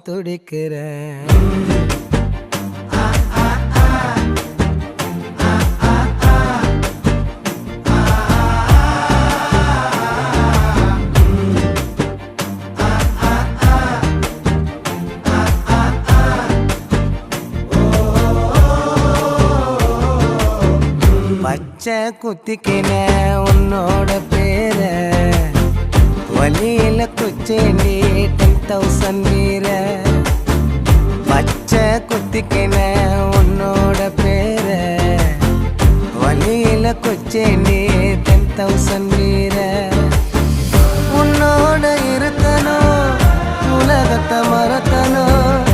துடிக்கிறேன். பச்சை குத்திக்கின உன்னோட பேர வலியில குச்சேண்டி 10,000 வீர. பச்சை குத்திக்கின உன்னோட பேர வலியில குச்சேண்டி 10,000 வீர. உன்னோட இருக்கணும் உலகத்தை மறக்கணும்